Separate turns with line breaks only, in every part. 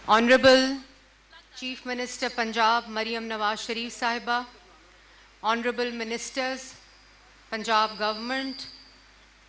Honorable Chief Minister Punjab Maryam Nawaz Sharif Sahiba, Honorable Ministers, Punjab Government,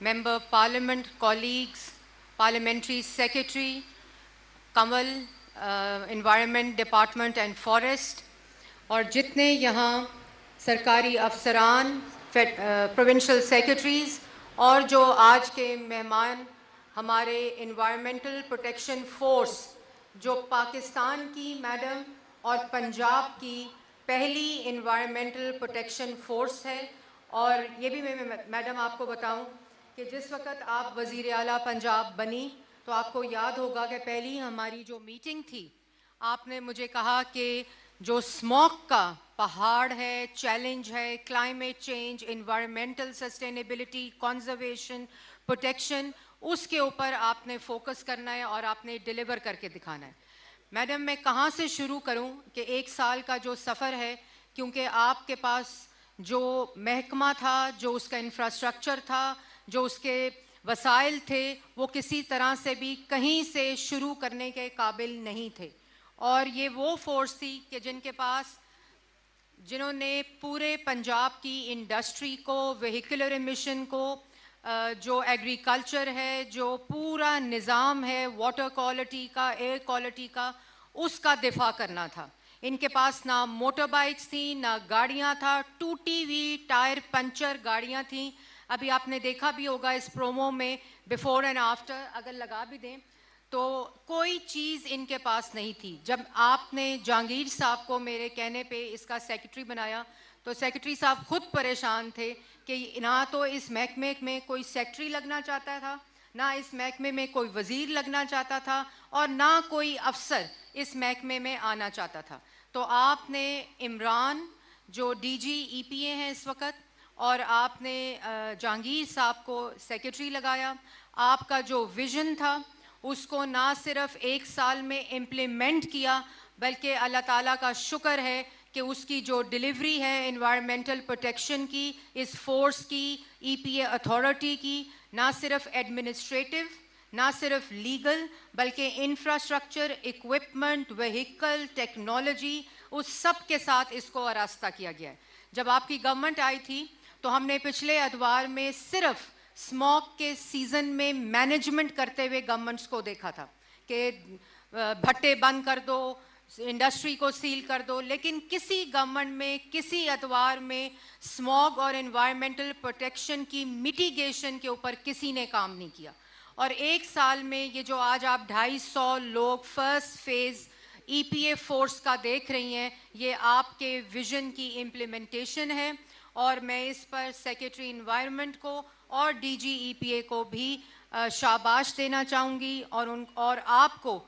Member Parliament colleagues, Parliamentary Secretary, Kamal, Environment Department and Forest, اور جتنے یہاں سرکاری افسران, Provincial Secretaries اور جو آج کے مہمان ہمارے انوائرمنٹل پروٹیکشن فورس جو پاکستان کی میڈم اور پنجاب کی پہلی انوائرمنٹل پروٹیکشن فورس ہے. اور یہ بھی میں میڈم آپ کو بتاؤں کہ جس وقت آپ وزیر اعلیٰ پنجاب بنی تو آپ کو یاد ہوگا کہ پہلی ہماری جو میٹنگ تھی آپ نے مجھے کہا کہ جو اسموک کا پہاڑ ہے, چیلنج ہے, climate change, environmental sustainability, conservation, protection, اس کے اوپر آپ نے فوکس کرنا ہے اور آپ نے ڈیلیور کر کے دکھانا ہے. میڈم میں کہاں سے شروع کروں کہ ایک سال کا جو سفر ہے, کیونکہ آپ کے پاس جو محکمہ تھا, جو اس کا انفراسٹرکچر تھا, جو اس کے وسائل تھے, وہ کسی طرح سے بھی کہیں سے شروع کرنے کے قابل نہیں تھے. اور یہ وہ فورس تھی کہ جنہوں نے پورے پنجاب کی انڈسٹری کو, وہیکولر ایمیشن کو, جو ایگریکلچر ہے, جو پورا نظام ہے واٹر کوالٹی کا, ایئر کوالٹی کا, اس کا دفاع کرنا تھا. ان کے پاس نہ موٹر بائکس تھیں, نہ گاڑیاں تھا, ٹوٹی ہوئی ٹائر پنچر گاڑیاں تھیں. ابھی آپ نے دیکھا بھی ہوگا اس پرومو میں بیفور اینڈ آفٹر اگر لگا بھی دیں تو کوئی چیز ان کے پاس نہیں تھی. جب آپ نے جہانگیر صاحب کو میرے کہنے پہ اس کا سیکرٹری بنایا تو سیکرٹری صاحب خود پریشان تھے کہ نہ تو اس محکمے میں کوئی سیکرٹری لگنا چاہتا تھا, نہ اس محکمے میں کوئی وزیر لگنا چاہتا تھا, اور نہ کوئی افسر اس محکمے میں آنا چاہتا تھا. تو آپ نے عمران جو ڈی جی ای پی اے ہیں اس وقت, اور آپ نے جہانگیر صاحب کو سیکرٹری لگایا. آپ کا جو ویژن تھا اس کو نہ صرف ایک سال میں امپلیمنٹ کیا, بلکہ اللہ تعالیٰ کا شکر ہے کہ اس کی جو ڈیلیوری ہے انوائرمنٹل پروٹیکشن کی, اس فورس کی, ای پی اے اتھارٹی کی, نہ صرف ایڈمنسٹریٹو, نہ صرف لیگل, بلکہ انفراسٹرکچر, اکوپمنٹ, وہیکل, ٹیکنالوجی, اس سب کے ساتھ اس کو آراستہ کیا گیا ہے. جب آپ کی گورنمنٹ آئی تھی تو ہم نے پچھلے ادوار میں صرف اسموک کے سیزن میں مینجمنٹ کرتے ہوئے گورنمنٹس کو دیکھا تھا کہ بھٹے بند کر دو, انڈسٹری کو سیل کر دو, لیکن کسی گورنمنٹ میں کسی ادوار میں اسموگ اور انوائرمنٹل پروٹیکشن کی میٹیگیشن کے اوپر کسی نے کام نہیں کیا. اور ایک سال میں یہ جو آج آپ 250 لوگ first phase E P a force کا دیکھ رہی ہیں, یہ آپ کے ویژن کی امپلیمنٹیشن ہے. اور میں اس پر سیکرٹری انوائرمنٹ کو اور ڈی جی ای پی اے کو بھی شاباش دینا چاہوں گی, اور آپ کو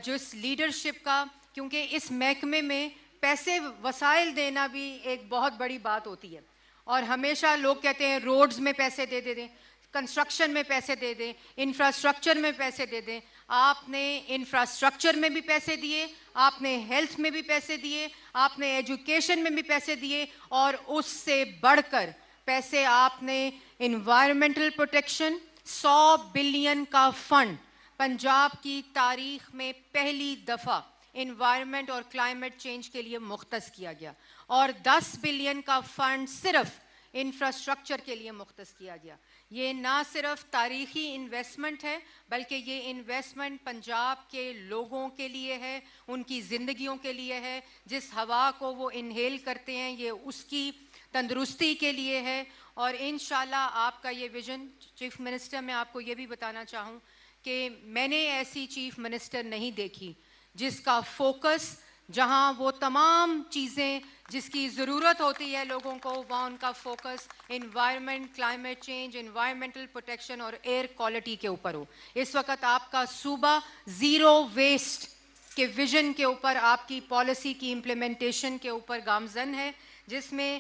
جس لیڈرشپ کا, کیونکہ اس محکمے میں پیسے وسائل دینا بھی ایک بہت بڑی بات ہوتی ہے. اور ہمیشہ لوگ کہتے ہیں روڈز میں پیسے دے دیں, کنسٹرکشن میں پیسے دے دیں, انفراسٹرکچر میں پیسے دے دیں. آپ نے انفراسٹرکچر میں بھی پیسے دیے, آپ نے ہیلتھ میں بھی پیسے دیے, آپ نے ایجوکیشن میں بھی پیسے دیے, اور اس سے بڑھ کر پیسے آپ نے انوائرمنٹل پروٹیکشن 100 بلین کا فنڈ پنجاب کی تاریخ میں پہلی دفعہ انوائرمنٹ اور کلائمیٹ چینج کے لیے مختص کیا گیا, اور 10 بلین کا فنڈ صرف انفراسٹرکچر کے لیے مختص کیا گیا. یہ نہ صرف تاریخی انویسٹمنٹ ہے بلکہ یہ انویسٹمنٹ پنجاب کے لوگوں کے لیے ہے, ان کی زندگیوں کے لیے ہے. جس ہوا کو وہ انہیل کرتے ہیں یہ اس کی تندرستی کے لیے ہے. اور انشاءاللہ آپ کا یہ ویژن, چیف منسٹر, میں آپ کو یہ بھی بتانا چاہوں کہ میں نے ایسی چیف منسٹر نہیں دیکھی جس کا فوکس, جہاں وہ تمام چیزیں جس کی ضرورت ہوتی ہے لوگوں کو, وہاں ان کا focus environment, climate change, environmental protection اور ایئر کوالٹی کے اوپر ہو. اس وقت آپ کا صوبہ زیرو ویسٹ کے ویژن کے اوپر, آپ کی پالیسی کی امپلیمنٹیشن کے اوپر گامزن ہے, جس میں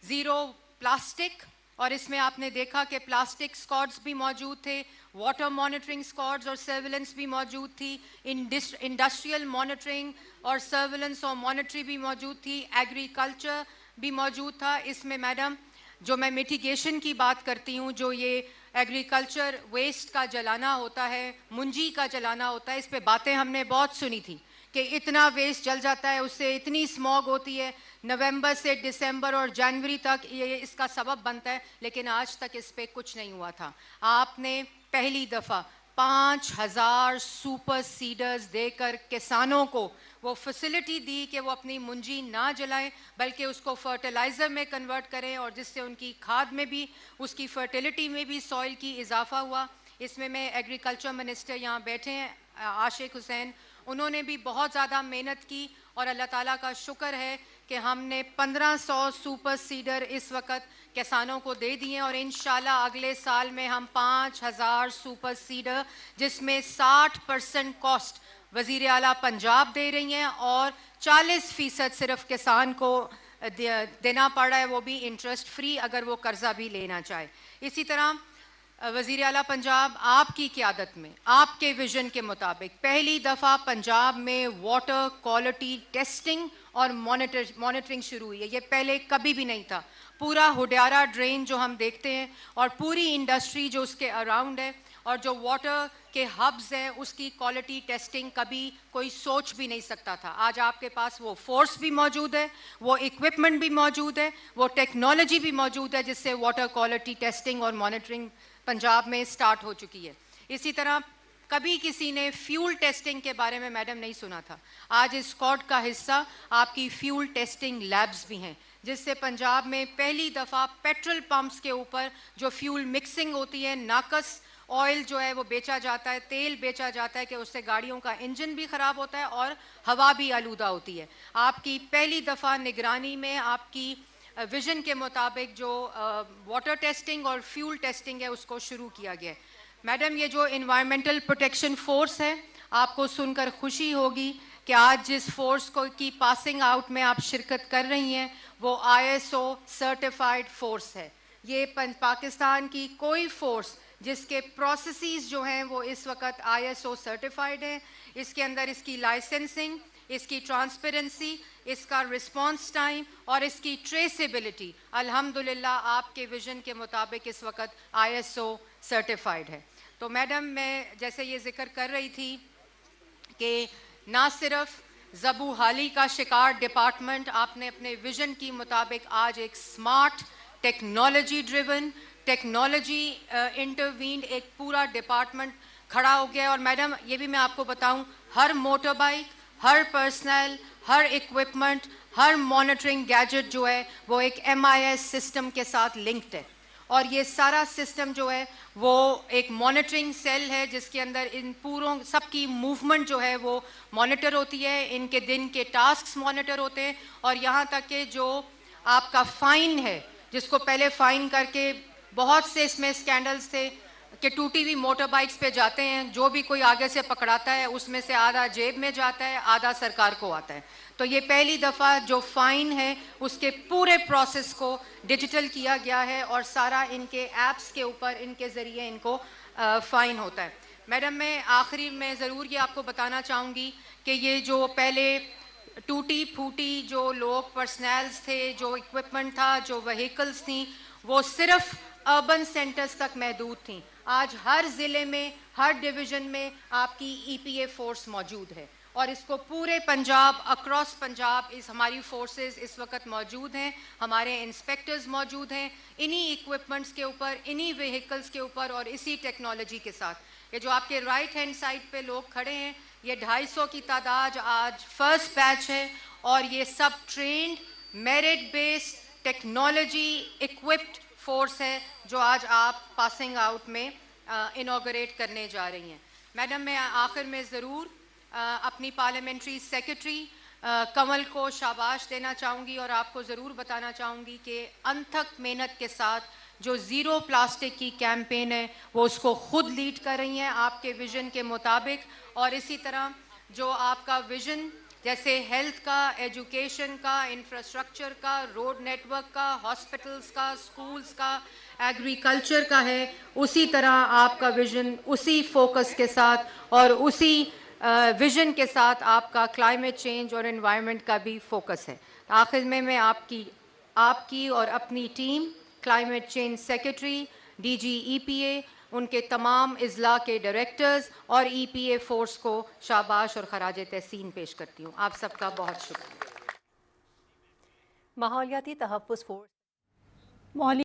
زیرو پلاسٹک, اور اس میں آپ نے دیکھا کہ پلاسٹک اسکواڈز بھی موجود تھے, واٹر مانیٹرنگ اسکواڈز اور سرویلنس بھی موجود تھی, انڈسٹریل مانیٹرنگ اور سرویلنس اور مانیٹری بھی موجود تھی, ایگریکلچر بھی موجود تھا. اس میں میڈم جو میں میٹیگیشن کی بات کرتی ہوں, جو یہ ایگریکلچر ویسٹ کا جلانا ہوتا ہے, منجی کا جلانا ہوتا ہے, اس پہ باتیں ہم نے بہت سنی تھی کہ اتنا ویسٹ جل جاتا ہے, اس سے اتنی اسموگ ہوتی ہے, نومبر سے دسمبر اور جنوری تک یہ اس کا سبب بنتا ہے, لیکن آج تک اس پہ کچھ نہیں ہوا تھا. آپ نے پہلی دفعہ 5,000 سپر سیڈرز دے کر کسانوں کو وہ فیسلٹی دی کہ وہ اپنی منجی نہ جلائیں بلکہ اس کو فرٹیلائزر میں کنورٹ کریں, اور جس سے ان کی کھاد میں بھی, اس کی فرٹیلٹی میں بھی سوئل کی اضافہ ہوا. اس میں ایگریکلچر منسٹر یہاں بیٹھے ہیں عاشق حسین, انہوں نے بھی بہت زیادہ محنت کی, اور اللہ تعالیٰ کا شکر ہے کہ ہم نے 1,500 سپر سیڈر اس وقت کسانوں کو دے دیے, اور انشاءاللہ اگلے سال میں ہم 5,000 سپر سیڈر, جس میں 60% کاسٹ وزیر اعلیٰ پنجاب دے رہی ہیں اور 40% صرف کسان کو دینا پڑ رہا ہے, وہ بھی انٹرسٹ فری اگر وہ قرضہ بھی لینا چاہے. اسی طرح وزیر اعلیٰ پنجاب آپ کی قیادت میں, آپ کے ویژن کے مطابق پہلی دفعہ پنجاب میں واٹر کوالٹی ٹیسٹنگ اور مانیٹرنگ شروع ہوئی ہے. یہ پہلے کبھی بھی نہیں تھا. پورا ہڈیارہ ڈرین جو ہم دیکھتے ہیں اور پوری انڈسٹری جو اس کے اراؤنڈ ہے اور جو واٹر کے ہبز ہیں, اس کی کوالٹی ٹیسٹنگ کبھی کوئی سوچ بھی نہیں سکتا تھا. آج آپ کے پاس وہ فورس بھی موجود ہے, وہ اکوپمنٹ بھی موجود ہے, وہ ٹیکنالوجی بھی موجود ہے, جس سے واٹر کوالٹی ٹیسٹنگ اور مانیٹرنگ پنجاب میں سٹارٹ ہو چکی ہے. اسی طرح کبھی کسی نے فیول ٹیسٹنگ کے بارے میں میڈم نہیں سنا تھا. آج اس کوڈ کا حصہ آپ کی فیول ٹیسٹنگ لیبز بھی ہیں, جس سے پنجاب میں پہلی دفعہ پیٹرول پمپس کے اوپر جو فیول مکسنگ ہوتی ہے, ناقص آئل جو ہے وہ بیچا جاتا ہے, تیل بیچا جاتا ہے کہ اس سے گاڑیوں کا انجن بھی خراب ہوتا ہے اور ہوا بھی آلودہ ہوتی ہے. آپ کی پہلی دفعہ نگرانی میں آپ کی ویژن کے مطابق جو واٹر ٹیسٹنگ اور فیول ٹیسٹنگ ہے اس کو شروع کیا گیا ہے. میڈم, یہ جو انوائرمنٹل پروٹیکشن فورس ہے, آپ کو سن کر خوشی ہوگی کہ آج جس فورس کو کی پاسنگ آؤٹ میں آپ شرکت کر رہی ہیں وہ ISO سرٹیفائیڈ فورس ہے. یہ پاکستان کی کوئی فورس جس کے پروسیسز جو ہیں وہ اس وقت ISO سرٹیفائیڈ ہیں. اس کے اندر اس کی لائسنسنگ, اس کی ٹرانسپیرنسی, اس کا رسپانس ٹائم اور اس کی ٹریسیبلٹی الحمدللہ آپ کے ویژن کے مطابق اس وقت ISO سرٹیفائیڈ ہے. تو میڈم, میں جیسے یہ ذکر کر رہی تھی کہ نہ صرف زبو حالی کا شکار ڈپارٹمنٹ, آپ نے اپنے ویژن کی مطابق آج ایک smart technology driven, technology intervened ایک پورا ڈپارٹمنٹ کھڑا ہو گیا. اور میڈم یہ بھی میں آپ کو بتاؤں, ہر موٹر بائک, ہر پرسنل, ہر اکوپمنٹ, ہر مانیٹرنگ گیجٹ جو ہے وہ ایک MIS سسٹم کے ساتھ لنکڈ ہے, اور یہ سارا سسٹم جو ہے وہ ایک مانیٹرنگ سیل ہے جس کے اندر ان پوروں سب کی موومنٹ جو ہے وہ مانیٹر ہوتی ہے, ان کے دن کے ٹاسکس مانیٹر ہوتے ہیں, اور یہاں تک کہ جو آپ کا فائن ہے, جس کو پہلے فائن کر کے بہت سے اس میں اسکینڈلز تھے کہ ٹوٹی ہوئی موٹر بائکس پہ جاتے ہیں, جو بھی کوئی آگے سے پکڑاتا ہے اس میں سے آدھا جیب میں جاتا ہے, آدھا سرکار کو آتا ہے. تو یہ پہلی دفعہ جو فائن ہے اس کے پورے پروسیس کو ڈیجیٹل کیا گیا ہے, اور سارا ان کے ایپس کے اوپر ان کے ذریعے ان کو فائن ہوتا ہے. میڈم, میں آخری میں ضرور یہ آپ کو بتانا چاہوں گی کہ یہ جو پہلے ٹوٹی پھوٹی جو لوگ پرسنلز تھے, جو اکوپمنٹ تھا, جو وہیکلز تھیں, وہ صرف اربن سینٹرز تک محدود تھیں. آج ہر ضلع میں, ہر ڈویژن میں آپ کی EPA فورس موجود ہے, اور اس کو پورے پنجاب, اکراس پنجاب ہماری فورسز اس وقت موجود ہیں, ہمارے انسپیکٹرز موجود ہیں انہی اکوپمنٹس کے اوپر, انہی وہیکلز کے اوپر اور اسی ٹیکنالوجی کے ساتھ. یہ جو آپ کے رائٹ ہینڈ سائڈ پہ لوگ کھڑے ہیں, یہ 250 کی تعداد آج فرسٹ بیچ ہے, اور یہ سب trained merit based technology equipped force ہے جو آج آپ پاسنگ آؤٹ میں انوگریٹ کرنے جا رہی ہیں. میڈم, میں آخر میں ضرور اپنی پارلیمنٹری سیکرٹری کمل کو شاباش دینا چاہوں گی, اور آپ کو ضرور بتانا چاہوں گی کہ انتھک محنت کے ساتھ جو زیرو پلاسٹک کی کیمپین ہے وہ اس کو خود لیڈ کر رہی ہیں آپ کے ویژن کے مطابق. اور اسی طرح جو آپ کا ویژن جیسے ہیلتھ کا, ایجوکیشن کا, انفراسٹرکچر کا, روڈ نیٹ ورک کا, ہاسپٹلس کا, اسکولس کا, ایگریکلچر کا ہے, اسی طرح آپ کا ویژن اسی فوکس کے ساتھ اور اسی ویژن کے ساتھ آپ کا کلائمیٹ چینج اور انوائرمنٹ کا بھی فوکس ہے. آخر میں آپ کی اور اپنی team climate change secretary, D G E P A, ان کے تمام اضلاع کے ڈائریکٹرز اور ای پی اے فورس کو شاباش اور خراج تحسین پیش کرتی ہوں. آپ سب کا بہت شکریہ.
ماحولیاتی تحفظ فورس